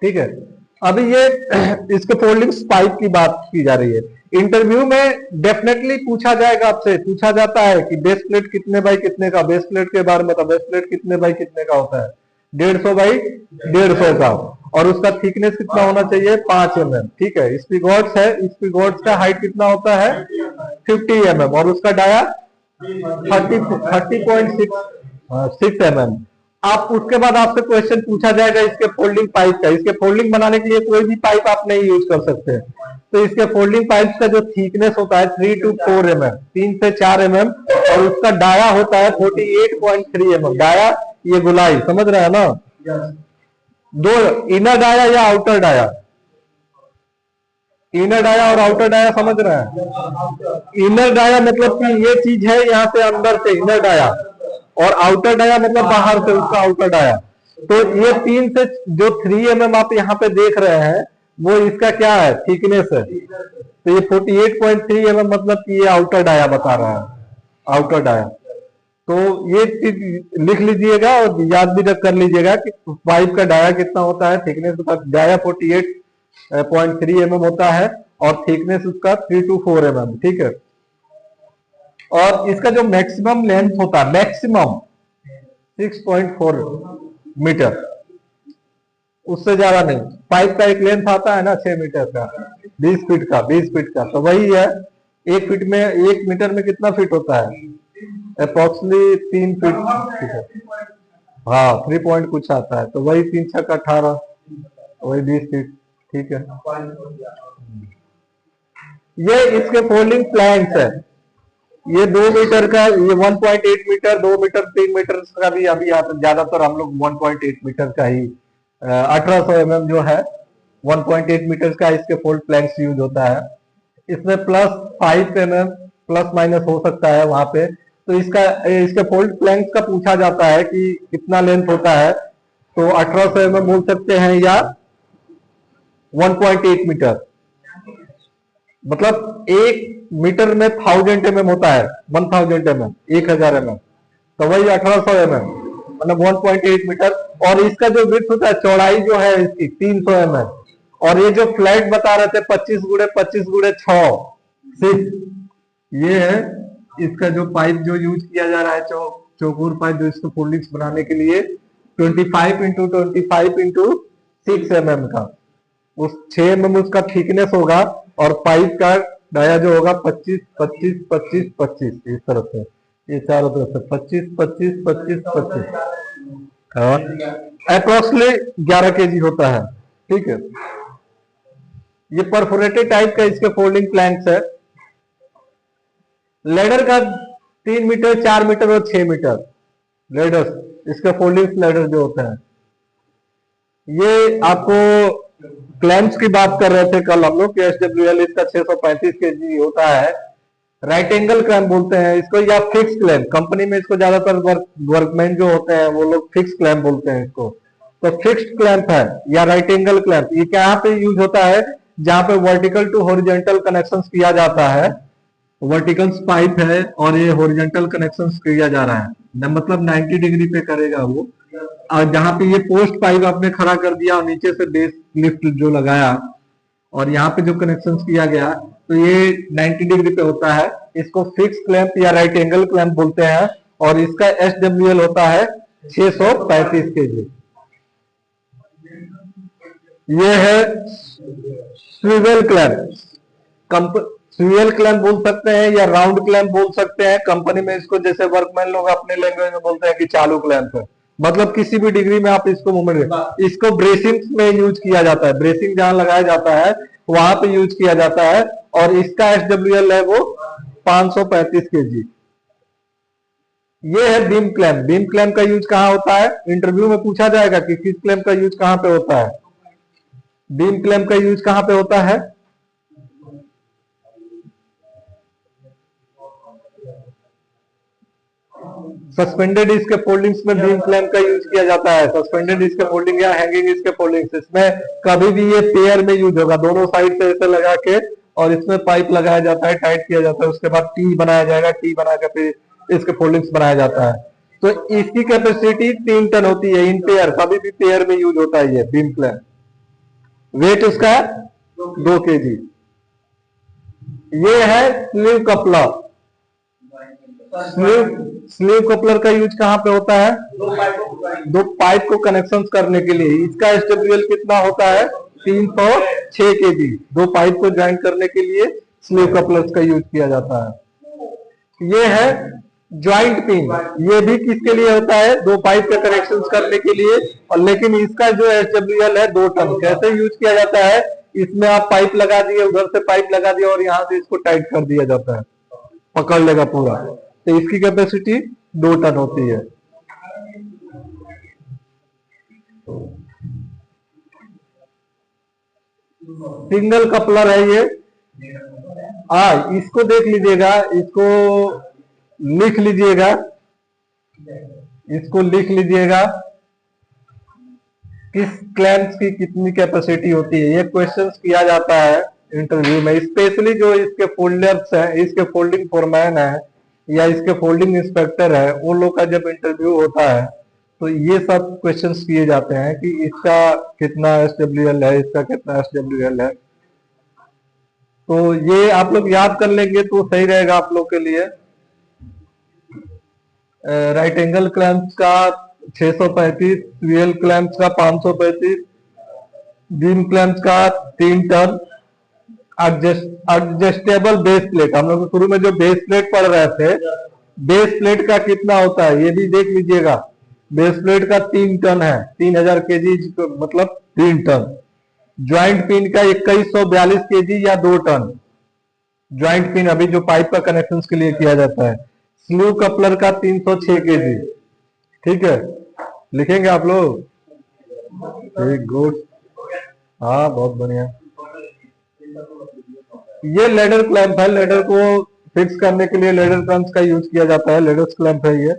ठीक है। अभी ये इसके फोल्डिंग पाइप की बात की जा रही है। इंटरव्यू में डेफिनेटली पूछा जाएगा, आपसे पूछा जाता है कि बेस प्लेट कितने बाई कितने का, बेस प्लेट के बारे में बताओ, बेस प्लेट कितने बाई कितने का होता है, 150 बाई 150 का, और उसका थिकनेस कितना होना चाहिए, 5 mm। ठीक है। स्पिगॉट्स है, स्पिगॉट्स का हाइट कितना होता है, 50 mm, और उसका डाया 30.6 mm। आप उसके बाद आपसे क्वेश्चन पूछा जाएगा इसके फोल्डिंग पाइप का। इसके फोल्डिंग बनाने के लिए कोई भी पाइप आप नहीं यूज कर सकते। तो इसके फोल्डिंग पाइप का जो थिकनेस होता है 3 to 4 mm, 3 से 4 mm, और उसका डाया होता है 48.3 mm। डाया ये गुलाई, समझ रहे हैं ना? दो, इनर डाया या आउटर डाया, इनर डाया और आउटर डाया समझ रहे हैं? इनर डाया मतलब कि ये चीज है यहाँ से अंदर से इनर डाया, और आउटर डाया मतलब बाहर से उसका आउटर डाया। तो ये 3 से जो 3 mm आप यहाँ पे देख रहे हैं वो इसका क्या है, थिकनेस है। तो ये 48.3 mm मतलब कि ये आउटर डाया बता रहा है, आउटर डाया। तो ये चीज लिख लीजिएगा और याद भी कर लीजिएगा कि पाइप का डाया कितना होता है, थिकनेस का डाया 48.3 mm होता है, और थिकनेस उसका 3 to 4 mm। ठीक है। और इसका जो मैक्सिमम लेंथ होता है, मैक्सिमम 6.4 मीटर, उससे ज्यादा नहीं। पाइप का एक लेंथ आता है ना 6 मीटर का, 20 फीट का, 20 फीट का, तो वही है। 1 फीट में, 1 मीटर में कितना फीट होता है, अप्रोक्सीमेटली 3 फीट। हाँ 3 पॉइंट कुछ आता है, तो वही 3 छक्का 18, वही 20 फीट। ठीक है। ये इसके फोल्डिंग प्लैंक्स है। ये 2 मीटर का, ये 1.8 मीटर, 2 मीटर, 3 मीटर का भी अभी ज्यादातर हम लोग 1.8 मीटर का ही 1800 mm जो है 1.8 मीटर का इसके फोल्ड प्लैंक्स यूज होता है। इसमें +5 mm प्लस माइनस हो सकता है वहां पे। तो इसके फोल्ड प्लैंक्स का पूछा जाता है कि कितना लेंथ होता है, तो 1800 mm बोल सकते हैं या 1.8 मीटर। मतलब 1 मीटर में 1000 mm होता है, 1000 mm, 1000 mm, तो वही 1800 mm मतलब 1.8 मीटर। और इसका जो विड्थ होता है, चौड़ाई जो है इसकी 300 mm। और ये जो फ्लैट बता रहे थे 25 गुणे 25 गुणे 6, 6, ये है इसका जो पाइप जो यूज किया जा रहा है, चौकोर पाइप जो इसको फोल्डिंग्स बनाने के लिए 25 इंटू 25 इंटू 6 mm का, उस 6 mm उसका थिकनेस होगा, और पाइप का डाया जो होगा 25 25 25 25, इस तरफ से, ये चारों तरफ से 25 25 25 25, अप्रोक्सीमेटली 11 kg होता है। ठीक है। ये परफोरेटेड टाइप का इसके फोल्डिंग प्लैंक्स है। लेडर का 3 मीटर, 4 मीटर और 6 मीटर लेडर, इसके फोल्डिंग लेडर जो होते हैं। ये आपको क्लैंप्स की बात कर रहे थे कल हम लोग कि SWL इसका 635 kg होता है। राइट एंगल क्लैंप बोलते हैं इसको, या फिक्स क्लैंप। कंपनी में इसको ज्यादातर वर्कमैन जो होते हैं वो लोग फिक्स क्लैंप बोलते हैं इसको। तो फिक्स्ड क्लैंप है या राइट एंगल क्लैंप, ये क्या पे यूज होता है, जहां पे वर्टिकल टू हॉरिजॉन्टल कनेक्शन किया जाता है। वर्टिकल पाइप है और ये हॉरिजॉन्टल कनेक्शन किया जा रहा है, मतलब 90 डिग्री पे करेगा वो। और जहां पे ये पोस्ट पाइप आपने खड़ा कर दिया और नीचे से बेस लिफ्ट जो लगाया, और यहाँ पे जो कनेक्शन किया गया, तो ये 90 डिग्री पे होता है। इसको फिक्स क्लैंप या राइट एंगल क्लैंप बोलते हैं, और इसका SWL होता है 635 kg। ये है स्विवेल क्लैंप। स्विवेल क्लैंप बोल सकते हैं या राउंड क्लैंप बोल सकते हैं। कंपनी में इसको जैसे वर्कमैन लोग अपने लैंग्वेज में बोलते हैं कि चालू क्लैंप है। मतलब किसी भी डिग्री में आप इसको मूवमेंट, इसको ब्रेसिंग में यूज किया जाता है। ब्रेसिंग जहां लगाया जाता है वहां पे यूज किया जाता है, और इसका SWL है वो 535 kg। ये है बीम क्लैंप। बीम क्लैंप का यूज कहां होता है, इंटरव्यू में पूछा जाएगा कि किस क्लैंप का यूज कहां पे होता है। बीम क्लैंप का यूज कहां पे होता है, सस्पेंडेड इसके फोल्डिंग्स में बीम क्लैंप का यूज किया जाता है। सस्पेंडेड इसके फोल्डिंग या हैंगिंग इसके फोल्डिंग्स, इसमें कभी भी ये पेयर में यूज होगा, दोनों साइड से ऐसे लगा के, और इसमें पाइप लगाया जाता है, टाइट किया जाता है, उसके बाद टी बनाया जाएगा, टी बना के फिर इसके फोल्डिंग्स बनाया जाता है। तो इसकी कैपेसिटी 3 टन होती है इन पेयर, कभी भी पेयर में यूज होता है ये बीम क्लैंप। वेट उसका 2 kg। ये है स्लीव कपलर। स्लीव कपलर का यूज कहां पे होता है? दो पाइप को कनेक्शन करने के लिए। इसका SWL कितना होता है? 306 kg। दो पाइप को ज्वाइन करने के लिए स्लीव कपलर्स का यूज किया जाता है। ये है ज्वाइंट पिन। ये भी किसके लिए होता है? दो पाइप के कनेक्शन करने के लिए। और लेकिन इसका जो SWL है 2 टन। कैसे यूज किया जाता है? इसमें आप पाइप लगा दिए, उधर से पाइप लगा दिया और यहां से इसको टाइट कर दिया जाता है, पकड़ लेगा पूरा। तो इसकी कैपेसिटी 2 टन होती है। सिंगल कपलर है ये। इसको देख लीजिएगा, इसको लिख लीजिएगा, इसको लिख लीजिएगा। किस क्लैंप्स की कितनी कैपेसिटी होती है? ये क्वेश्चंस किया जाता है इंटरव्यू में। स्पेशली जो इसके फोल्डर्स हैं, इसके फोल्डिंग फोरमैन है या इसके फोल्डिंग इंस्पेक्टर है, उन लोग का जब इंटरव्यू होता है तो ये सब क्वेश्चंस किए जाते हैं कि इसका कितना SWL है, इसका कितना SWL है। तो ये आप लोग याद कर लेंगे तो सही रहेगा आप लोग के लिए। राइट एंगल क्लैंप्स का 635, ट्वेल क्लैंप्स का 535, बीम क्लैंप्स का 3 टन। एडजस्टेबल बेस प्लेट, हम लोग शुरू में जो बेस प्लेट पढ़ रहे थे, बेस प्लेट का कितना होता है ये भी देख लीजिएगा। बेस प्लेट का 3 टन है, 3000 kg, मतलब 3 टन। ज्वाइंट पिन का 2142 kg या 2 टन। ज्वाइंट पिन अभी जो पाइप का कनेक्शन के लिए किया जाता है। स्लीव कपलर का 306 kg। ठीक है, लिखेंगे आप लोग? ठीक, गुड। हाँ, बहुत बढ़िया। ये लेडर क्लैंप है। लेडर को फिक्स करने के लिए लेडर क्लैंप का यूज किया जाता है। लेडर क्लैंप है ये।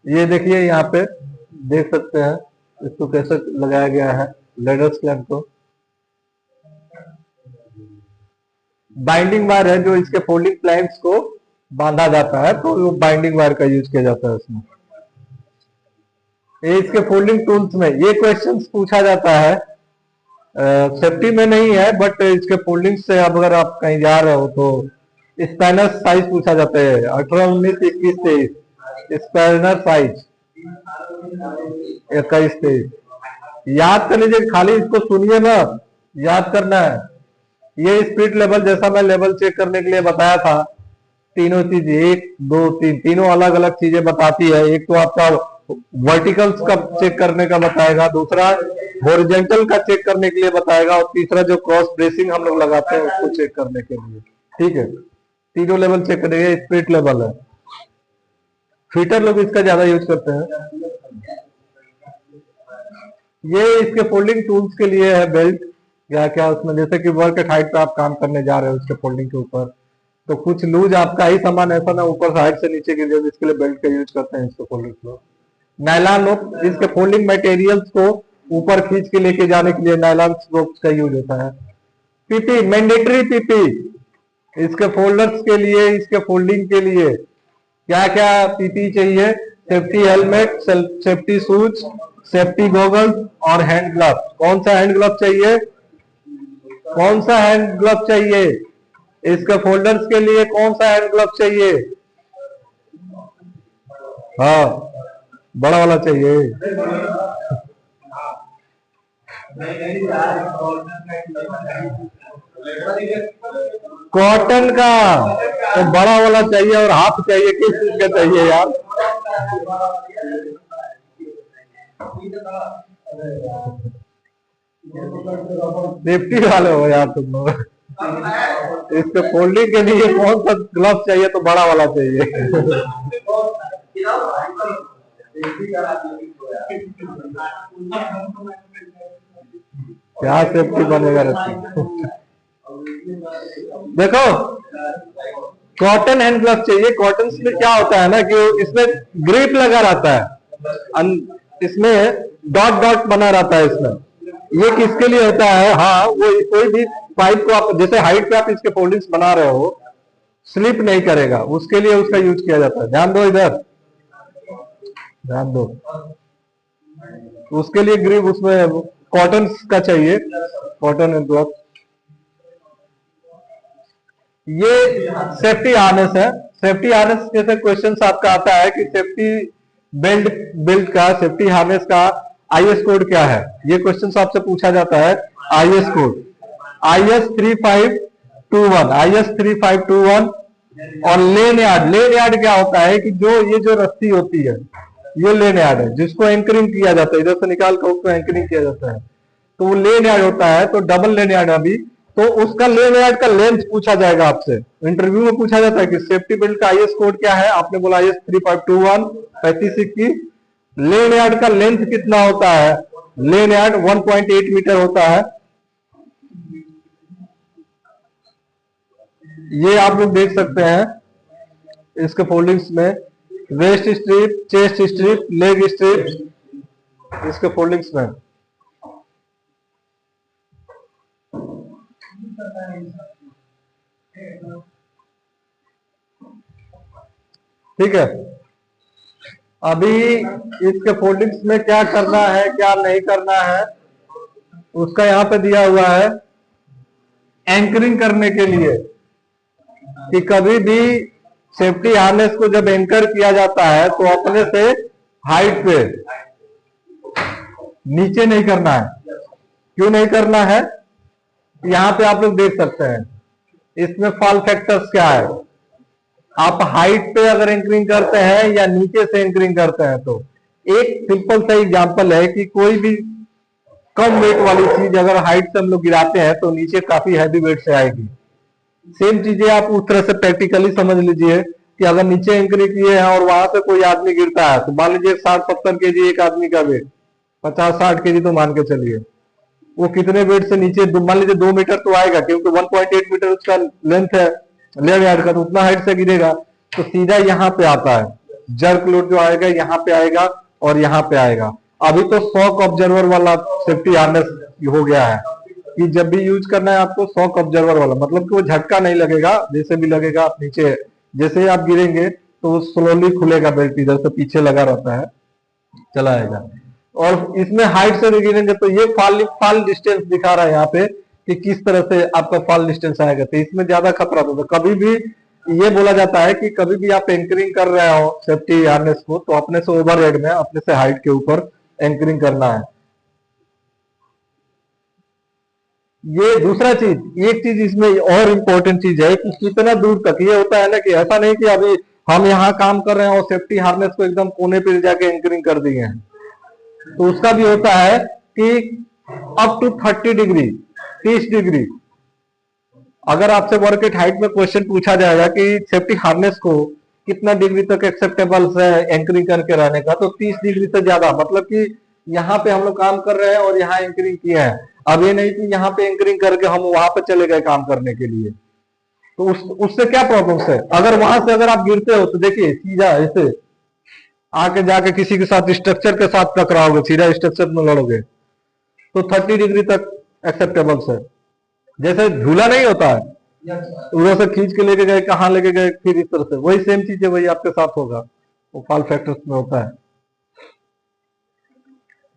ये देखिए, यहाँ पे देख सकते हैं इसको कैसे लगाया गया है लेडर क्लैंप को। बाइंडिंग वायर है जो इसके फोल्डिंग प्लैंक्स को बांधा जाता है, तो वो बाइंडिंग वायर का यूज किया जाता है उसमें। ये इसके फोल्डिंग टूल्स में ये क्वेश्चंस पूछा जाता है। सेफ्टी में नहीं है, बट इसके फोल्डिंग से अब अगर आप कहीं जा रहे हो तो स्पैनर साइज पूछा जाता है। 18, 19, 21, 23 स्पैनर साइज 21, 23 याद कर लीजिए। खाली इसको सुनिए ना, याद करना है। ये स्पीड लेवल, जैसा मैं लेवल चेक करने के लिए बताया था, तीनों चीज 1, 2, 3 तीनों अलग अलग चीजें बताती है। एक तो आपका वर्टिकल्स का चेक करने का बताएगा, दूसरा हॉरिजॉन्टल का चेक करने के लिए बताएगा, और तीसरा जो क्रॉस ब्रेसिंग हम लोग लगाते हैं उसको चेक करने के लिए। ठीक है, तीनों लेवल चेक करेंगे। स्पीड लेवल है, फीटर लोग इसका ज्यादा यूज करते हैं। ये इसके फोल्डिंग टूल्स के लिए है। बेल्ट क्या क्या उसमें, जैसे कि वर्क एट हाइट पे आप काम करने जा रहे हो उसके फोल्डिंग के ऊपर, तो कुछ लूज आपका ही सामान ऐसा ना ऊपर से हाइट से नीचे गिर जाए, इसके लिए बेल्ट का यूज करते हैं इसको फोल्डिंग लोग। नायलॉन लोग, इसके फोल्डिंग मटेरियल्स को ऊपर खींच के लेके जाने के लिए नायलॉन रोप्स का यूज होता है। पीपी, मैंडेटरी पीपी इसके फोल्डर्स के लिए, इसके फोल्डिंग के लिए क्या क्या पीपी चाहिए? Safety helmet, safety shoes, safety goggles और हैंड ग्लव। कौन सा हैंड ग्लव चाहिए? कौन सा हैंड ग्लव चाहिए? इसके फोल्डर्स के लिए कौन सा हैंड ग्लव चाहिए? हाँ, बड़ा वाला चाहिए। कॉटन का तो बड़ा वाला चाहिए, और हाफ चाहिए। किस चीज का चाहिए यार? सेफ्टी वाले हो यार तुम लोग। इसके फोल्डिंग के लिए कौन सा ग्लव चाहिए? तो बड़ा वाला चाहिए। क्या सेफ्टी बनेगा देखो, कॉटन हैंड ग्लव चाहिए। कॉटन में क्या होता है ना कि इसमें ग्रिप लगा रहता है, इसमें डॉट डॉट बना रहता है इसमें। ये किसके लिए होता है? हाँ, वो कोई भी पाइप को आप जैसे हाइट पे आप इसके फोल्डिंग्स बना रहे हो, स्लिप नहीं करेगा, उसके लिए उसका यूज किया जाता है। ध्यान दो, इधर ध्यान दो। उसके लिए ग्रीप उसमें कॉटन का चाहिए, कॉटन एंड क्लॉथ। ये सेफ्टी हार्नेस है। सेफ्टी हार्नेस जैसे क्वेश्चन आपका आता है कि सेफ्टी बेल्ट का, सेफ्टी हार्नेस का आईएस कोड क्या है, ये क्वेश्चन आपसे पूछा जाता है। आईएस कोड IS 3521 और लेन यार्ड। लेन यार्ड क्या होता है कि ये जो रस्सी होती है, ये लेन यार्ड है जिसको एंकरिंग किया जाता है, इधर से निकाल कर उसको एंकरिंग किया जाता है, तो वो लेन यार्ड होता है। तो डबल लेन यार्ड अभी, तो उसका लेन यार्ड का लेंथ पूछा जाएगा आपसे। इंटरव्यू में पूछा जाता है कि सेफ्टी बेल्ट का आईएस कोड क्या है, आपने बोला IS 3521 35 की। लेन यार्ड का लेंथ कितना होता है, लेन यार्ड 1.8 मीटर होता है। ये आप लोग देख सकते हैं इसके फोल्डिंग्स में, waist strip, chest strip, leg strip, इसके फोल्डिंग्स में। ठीक है, अभी इसके फोल्डिंग्स में क्या करना है क्या नहीं करना है उसका यहां पे दिया हुआ है। एंकरिंग करने के लिए कि कभी भी सेफ्टी हार्नेस को जब एंकर किया जाता है तो अपने से हाइट पे नीचे नहीं करना है। क्यों नहीं करना है, यहां पे आप लोग देख सकते हैं इसमें फॉल फैक्टर्स क्या है। आप हाइट पे अगर एंकरिंग करते हैं या नीचे से एंकरिंग करते हैं, तो एक सिंपल सा एग्जांपल है कि कोई भी कम वेट वाली चीज अगर हाइट से हम लोग गिराते हैं तो नीचे काफी हैवी वेट से आएगी। सेम चीजें आप उस तरह से प्रैक्टिकली समझ लीजिए कि अगर नीचे एंकरिंग किए हैं और वहां से कोई आदमी गिरता है, तो मान लीजिए 60-70 केजी एक आदमी का वेट, 50-60 केजी तो मान के चलिए, वो कितने वेट से नीचे, मान लीजिए 2 मीटर तो आएगा, क्योंकि 1.8 मीटर उसका लेंथ है लेग यार्ड का, तो उतना हाइट से गिरेगा तो सीधा यहाँ पे आता है। जर्क लोड जो आएगा यहाँ पे आएगा और यहाँ पे आएगा। अभी तो शॉक ऑब्जर्वर वाला सेफ्टी हार्नेस हो गया है कि जब भी यूज करना है आपको शॉक ऑब्जर्वर वाला, मतलब कि वो झटका नहीं लगेगा, जैसे भी लगेगा आप नीचे, जैसे ही आप गिरेंगे तो वो स्लोली खुलेगा, बेल्ट इधर से पीछे लगा रहता है, चला आएगा। और इसमें हाइट से गिरेंगे तो ये फॉल डिस्टेंस दिखा रहा है यहाँ पे कि किस तरह से आपका फॉल डिस्टेंस आएगा, तो इसमें ज्यादा खतरा होता है। कभी भी ये बोला जाता है कि कभी भी आप एंकरिंग कर रहे हो सेफ्टी हार्नेस को, तो अपने से ओवर हेड में, अपने से हाइट के ऊपर एंकरिंग करना है। ये दूसरा चीज, एक चीज इसमें और इम्पोर्टेंट चीज है कि कितना दूर तक, ये होता है ना कि ऐसा नहीं कि अभी हम यहाँ काम कर रहे हैं और सेफ्टी हार्नेस को एकदम कोने पे जाके एंकरिंग कर दिए हैं, तो उसका भी होता है कि अप टू 30 डिग्री, 30 डिग्री। अगर आपसे वर्क एट हाइट में क्वेश्चन पूछा जाएगा कि सेफ्टी हार्नेस को कितना डिग्री तक एक्सेप्टेबल है एंकरिंग करके रहने का, तो 30 डिग्री से ज्यादा, मतलब कि यहाँ पे हम लोग काम कर रहे हैं और यहाँ एंकरिंग किया है। अब ये नहीं कि यहाँ पे एंकरिंग करके हम वहां पे चले गए काम करने के लिए, तो उससे क्या प्रॉब्लम है। अगर वहां से अगर आप गिरते हो तो देखिए सीधा ऐसे आके जाके किसी के साथ स्ट्रक्चर के साथ टकराओगे, सीधा स्ट्रक्चर में लड़ोगे, तो 30 डिग्री तक एक्सेप्टेबल है। जैसे झूला नहीं होता है, उधर से खींच के लेके गए, कहाँ लेके गए, फिर इस तरह से वही सेम चीज है, वही आपके साथ होगा, वो फॉल फैक्टर्स में होता है।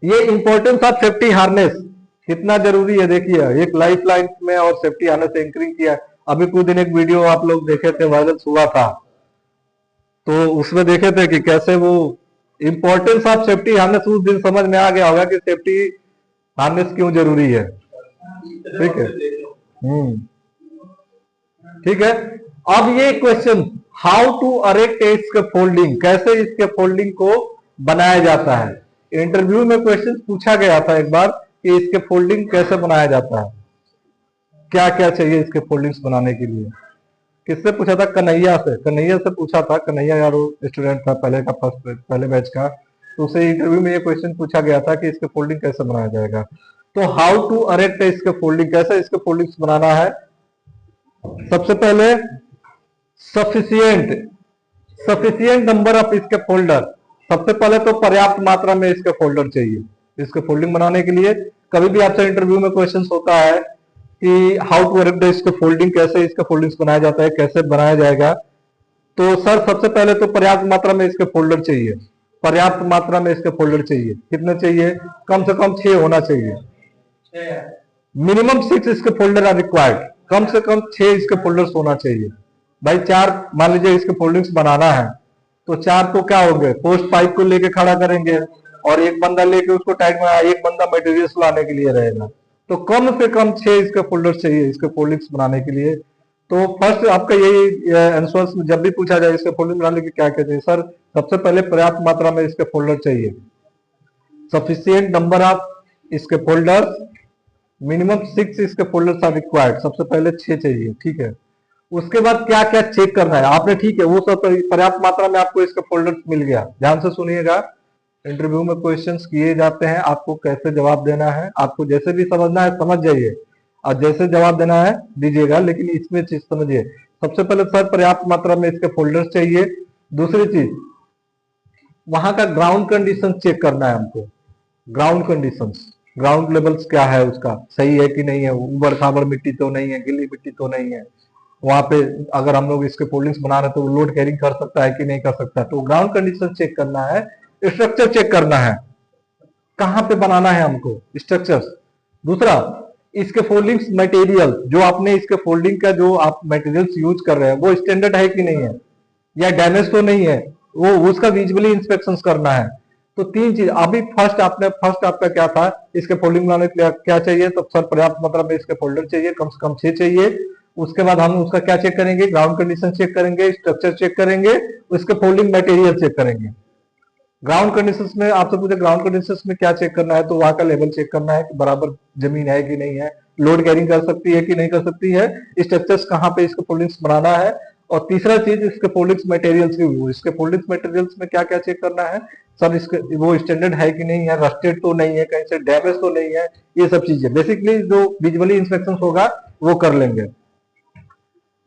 ये इंपॉर्टेंस ऑफ सेफ्टी हार्नेस कितना जरूरी है, देखिए एक लाइफ लाइन में और सेफ्टी हार्नेस एंकरिंग किया। अभी कुछ दिन एक वीडियो आप लोग देखे थे, वायरल हुआ था, तो उसमें देखे थे कि कैसे वो इंपॉर्टेंस ऑफ सेफ्टी हार्नेस उस दिन समझ में आ गया होगा कि सेफ्टी हार्नेस क्यों जरूरी है। ठीक है, ठीक है। अब ये क्वेश्चन, हाउ टू अरेक्ट इसके फोल्डिंग, कैसे इसके फोल्डिंग को बनाया जाता है। इंटरव्यू में क्वेश्चन पूछा गया था एक बार कि इसके फोल्डिंग कैसे बनाया जाता है, क्या क्या चाहिए इसके फोल्डिंग्स बनाने के लिए। किससे पूछा था, कन्हैया से, कन्हैया से पूछा था। कन्हैया यार स्टूडेंट था पहले का, पहले बैच का, तो उसे इंटरव्यू में ये क्वेश्चन पूछा गया था कि इसके फोल्डिंग कैसे बनाया जाएगा। तो हाउ टू अरेक्ट इसके फोल्डिंग, कैसे इसके फोल्डिंग्स बनाना है। सबसे पहले सफिशियंट नंबर ऑफ इसके फोल्डर, सबसे पहले तो पर्याप्त मात्रा में इसके फोल्डर चाहिए इसके फोल्डिंग बनाने के लिए। कभी भी आपसे इंटरव्यू में क्वेश्चन होता है कि हाउ टू अरेक्ट इसके फोल्डिंग, कैसे इसका फोल्डिंग्स बनाया जाता है, कैसे बनाया जाएगा, तो सर सबसे पहले तो पर्याप्त मात्रा में इसके फोल्डर चाहिए। पर्याप्त मात्रा में इसके फोल्डर चाहिए। कितने चाहिए? कम से कम 6 होना चाहिए। मिनिमम 6 इसके फोल्डर आर रिक्वायर्ड। कम से कम 6 इसके फोल्डर्स होना चाहिए। भाई 4 मान लीजिए इसके फोल्डर्स बनाना है तो 4 तो क्या हो गए, पोस्ट पाइप को लेके खड़ा करेंगे और एक बंदा लेके उसको टाइट में, एक बंदा मटेरियल्स लाने के लिए रहेगा। तो कम से कम 6 इसके फोल्डर्स चाहिए इसके फोल्डिंग्स बनाने के लिए। तो फर्स्ट आपका यही आंसर्स जब भी पूछा जाए इसके फोल्डर बनाने के क्या कहते हैं सर, सबसे पहले पर्याप्त मात्रा में इसके फोल्डर चाहिए। सफिशिएंट नंबर ऑफ इसके फोल्डर्स, मिनिमम 6 इसके फोल्डर्स आर रिक्वायर्ड। सबसे पहले 6 चाहिए, ठीक है। उसके बाद क्या क्या चेक करना है आपने, ठीक है, वो सब पर्याप्त मात्रा में आपको इसके फोल्डर्स मिल गया। ध्यान से सुनिएगा, इंटरव्यू में क्वेश्चंस किए जाते हैं, आपको कैसे जवाब देना है, आपको जैसे भी समझना है समझ जाइए और जैसे जवाब देना है दीजिएगा, लेकिन इसमें चीज समझिए। सबसे पहले सर पर्याप्त मात्रा में इसके फोल्डर्स चाहिए। दूसरी चीज वहां का ग्राउंड कंडीशन चेक करना है हमको। ग्राउंड कंडीशंस, ग्राउंड लेवल्स क्या है उसका, सही है कि नहीं है, उबड़ खाबड़ मिट्टी तो नहीं है, गीली मिट्टी तो नहीं है, वहां पे अगर हम लोग इसके फोल्डिंग्स बना रहे हैं तो लोड कैरिंग कर सकता है कि नहीं कर सकता। तो ग्राउंड कंडीशन चेक करना है। स्ट्रक्चर चेक करना है, कहां पे बनाना है हमको स्ट्रक्चर। दूसरा इसके फोल्डिंग्स मटेरियल, जो आपने इसके फोल्डिंग का जो आप मटेरियल्स यूज कर रहे हैं वो स्टैंडर्ड है कि नहीं है, या डैमेज तो नहीं है, वो उसका विजुअली इंस्पेक्शन करना है। तो 3 चीज। अभी फर्स्ट आपका क्या था, इसके फोल्डिंग बनाने के लिए क्या चाहिए, तो सर पर्याप्त मात्रा में इसके फोल्डर चाहिए, कम से कम 6 चाहिए। उसके बाद हम उसका क्या चेक करेंगे, ग्राउंड कंडीशन चेक करेंगे, स्ट्रक्चर चेक करेंगे, उसके फोल्डिंग मटेरियल चेक करेंगे। ग्राउंड कंडीशंस में आपसे पूछे ग्राउंड कंडीशंस में क्या चेक करना है, तो वहां का लेवल चेक करना है कि बराबर जमीन है कि नहीं है, लोड कैरिंग कर सकती है कि नहीं कर सकती है, स्ट्रक्चर्स कहाँ पे इसके फोल्डिंग्स बनाना है। और तीसरा चीज इसके फोल्डिंग्स मटेरियल्स की, इसके फोल्डिंग्स मटेरियल्स में क्या क्या चेक करना है सर, इसके वो स्टैंडर्ड है कि नहीं है, रस्टेड तो नहीं है, कहीं से डैमेज तो नहीं है, ये सब चीजें बेसिकली जो विजुअली इंस्पेक्शन होगा वो कर लेंगे।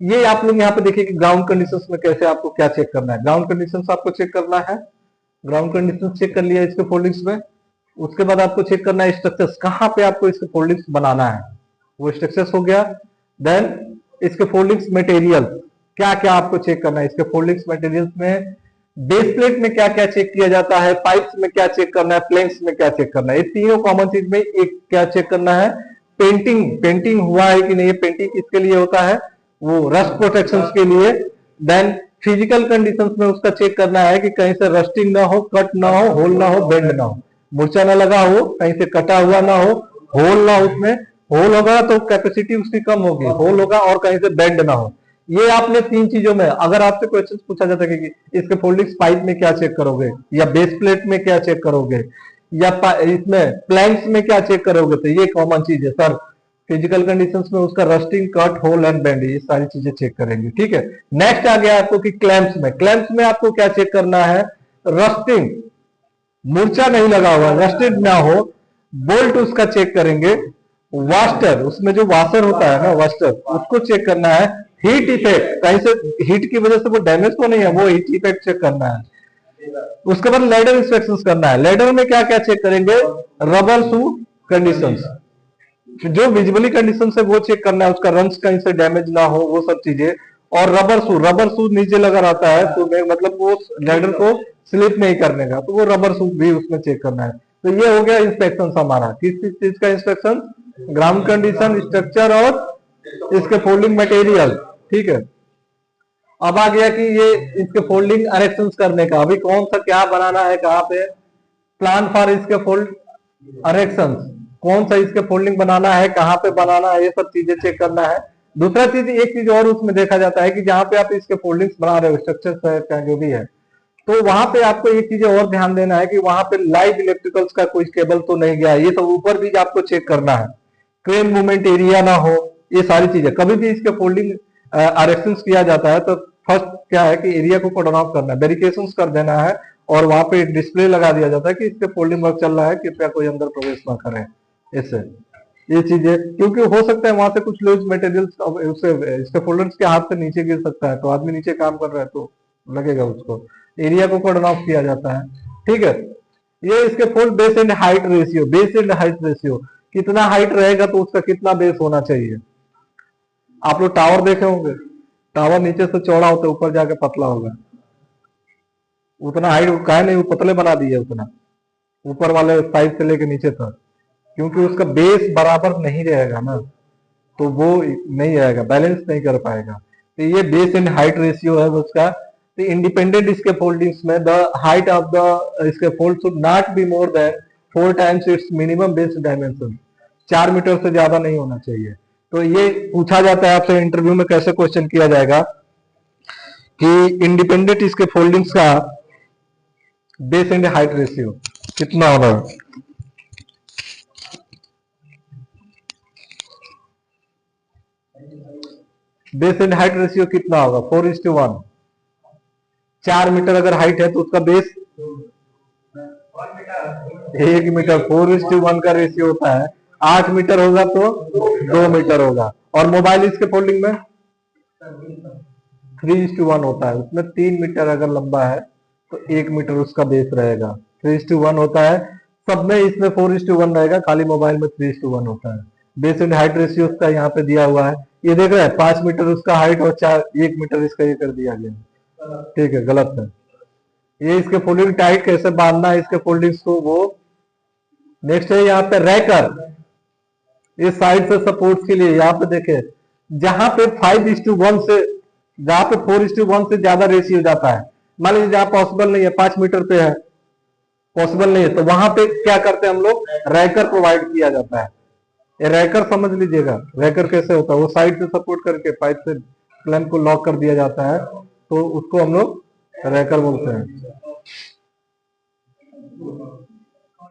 ये आप लोग यहाँ पे देखिए कि ग्राउंड कंडीशंस में कैसे आपको क्या चेक करना है। ग्राउंड कंडीशंस आपको चेक करना है, ग्राउंड कंडीशंस चेक कर लिया इसके फोल्डिंग्स में। उसके बाद आपको चेक करना है स्ट्रक्चर्स, कहाँ पे आपको इसके फोल्डिंग्स बनाना है, वो स्ट्रक्चर्स हो गया। देन इसके फोल्डिंग्स मटेरियल, क्या क्या आपको चेक करना है इसके फोल्डिंग्स मटेरियल्स में। बेस प्लेट में क्या क्या चेक किया जाता है, पाइप्स में क्या चेक करना है, प्लैंक्स में क्या चेक करना है, ये तीनों कॉमन चीज में एक क्या चेक करना है, पेंटिंग हुआ है कि नहीं है। पेंटिंग किसके लिए होता है, वो रस्ट प्रोटेक्शन के लिए। देन फिजिकल कंडीशंस में उसका चेक करना है कि कहीं से रस्टिंग ना हो, कट ना हो, होल ना हो, बेंड ना हो, मूर्छा ना लगा हो, कहीं से कटा हुआ ना हो, होल ना, उसमें होल होगा तो कैपेसिटी उसकी कम होगी, होल होगा और कहीं से बेंड ना हो। ये आपने 3 चीजों में, अगर आपसे क्वेश्चन पूछा जाता है कि इसके फोल्डिंग्स पाइप में क्या चेक करोगे, या बेस प्लेट में क्या चेक करोगे, या इसमें प्लैंक्स में क्या चेक करोगे, तो ये कॉमन चीज है सर। फिजिकल कंडीशंस में उसका rusting, cut, hole and bend, ये सारी चीजें चेक करेंगे, ठीक है। नेक्स्ट आ गया आपको कि क्लैंप्स में आपको क्या चेक करना है, रस्टिंग, मूर्छा नहीं लगा हुआ, रस्टेड ना हो, बोल्ट उसका चेक करेंगे। वास्टर, उसमें जो वाशर होता है ना, वास्टर, उसको चेक करना है। हीट इफेक्ट, कहीं से हीट की वजह से वो डैमेज तो नहीं है, वो हीट इफेक्ट चेक करना है। उसके बाद लेडर इंस्पेक्शन करना है। लेडर में क्या क्या चेक करेंगे, रबर शू कंडीशंस, जो विजुअली कंडीशन है वो चेक करना है, उसका रंस कहीं से डैमेज ना हो, वो सब चीजें। और रबर शू नीचे लगा रहता है तो मतलब वो लेडर को स्लिप नहीं करने का, तो वो रबर शू भी उसमें चेक करना है। तो ये हो गया इंस्पेक्शन हमारा, किस चीज का इंस्पेक्शन, ग्राउंड कंडीशन, स्ट्रक्चर और इसके फोल्डिंग मटेरियल, ठीक है। अब आ गया कि ये इसके फोल्डिंग अरेक्शन करने का, अभी कौन सा क्या बनाना है, कहाँ पे प्लान फॉर इसके फोल्ड अरेक्शन, कौन सा इसके फोल्डिंग बनाना है, कहाँ पे बनाना है, ये सब चीजें चेक करना है। दूसरा चीज, एक चीज और उसमें देखा जाता है कि जहां पे आप इसके फोल्डिंग्स बना रहे हो, स्ट्रक्चर जो भी है, तो वहां पे आपको एक चीज और ध्यान देना है कि वहां पे लाइव इलेक्ट्रिकल्स का कोई केबल तो नहीं गया, ये सब ऊपर भी आपको चेक करना है। क्रेन मूवमेंट एरिया ना हो, ये सारी चीजें। कभी भी इसके फोल्डिंग अरेक्शन किया जाता है तो फर्स्ट क्या है कि एरिया को कॉर्डन ऑफ करना है, बैरिकेशन कर देना है, और वहां पे डिस्प्ले लगा दिया जाता है कि इसके फोल्डिंग वर्क चल रहा है, कृपया कोई अंदर प्रवेश ना करें। इससे ये चीजें, क्योंकि हो सकता है वहां से कुछ लूज मटेरियल्स इसके फोल्डर्स के हाथ से नीचे गिर सकता है, तो आदमी नीचे काम कर रहा है तो लगेगा उसको, एरिया को कॉर्डन ऑफ किया जाता है, ठीक है। ये इसके fold base and height ratio, base and height ratio, कितना हाइट रहेगा तो उसका कितना बेस होना चाहिए। आप लोग टावर देखे होंगे, टावर नीचे से चौड़ा होता है, ऊपर जाके पतला होगा, उतना हाइट का है नहीं, वो पतले बना दिए उतना, ऊपर वाले साइड से लेके नीचे तक, क्योंकि उसका बेस बराबर नहीं रहेगा ना, तो वो नहीं रहेगा, बैलेंस नहीं कर पाएगा। तो ये बेस एंड हाइट रेशियो है उसका। तो इंडिपेंडेंट स्कैफोल्डिंग्स में the height of the scaffold should not be more than 4 times its minimum base dimension. 4 metre से ज्यादा नहीं होना चाहिए। तो ये पूछा जाता है आपसे इंटरव्यू में, कैसे क्वेश्चन किया जाएगा कि इंडिपेंडेंट स्कैफोल्डिंग्स का बेस एंड हाइट रेशियो कितना होगा। बेस एंड हाइट रेशियो कितना होगा, 4:1। 4 मीटर अगर हाइट है तो उसका बेस 1 मीटर, 4:1 का रेशियो होता है। 8 मीटर होगा तो 2 मीटर होगा। और मोबाइल इसके फोल्डिंग में 3:1 होता है, उसमें 3 मीटर अगर लंबा है तो 1 मीटर उसका बेस रहेगा। 3:1 होता है, सब में इसमें 4:1 रहेगा, खाली मोबाइल में 3:1 होता है। बेस एंड हाइट रेशियो उसका यहाँ पे दिया हुआ है, ये देख रहे हैं 5 मीटर उसका हाइट और 1 मीटर इसका ये कर दिया गया। ठीक है, गलत है। ये इसके फोल्डिंग टाइट कैसे बांधना है इसके फोल्डिंग्स को, वो नेक्स्ट है। यहाँ पे रैकर, इस साइड से सपोर्ट के लिए यहाँ पे देखे, जहां पे 5:1 से, जहां पे 4:1 से ज्यादा रेशियो जाता है, मान लीजिए जहां पॉसिबल नहीं है, 5 मीटर पे है, पॉसिबल नहीं है, तो वहां पे क्या करते हैं हम लोग, रैकर प्रोवाइड किया जाता है। ये रैकर समझ लीजिएगा, रैकर कैसे होता है, वो साइड से सपोर्ट करके पाइप से क्लैंप को लॉक कर दिया जाता है, तो उसको हम लोग रैकर बोलते हैं।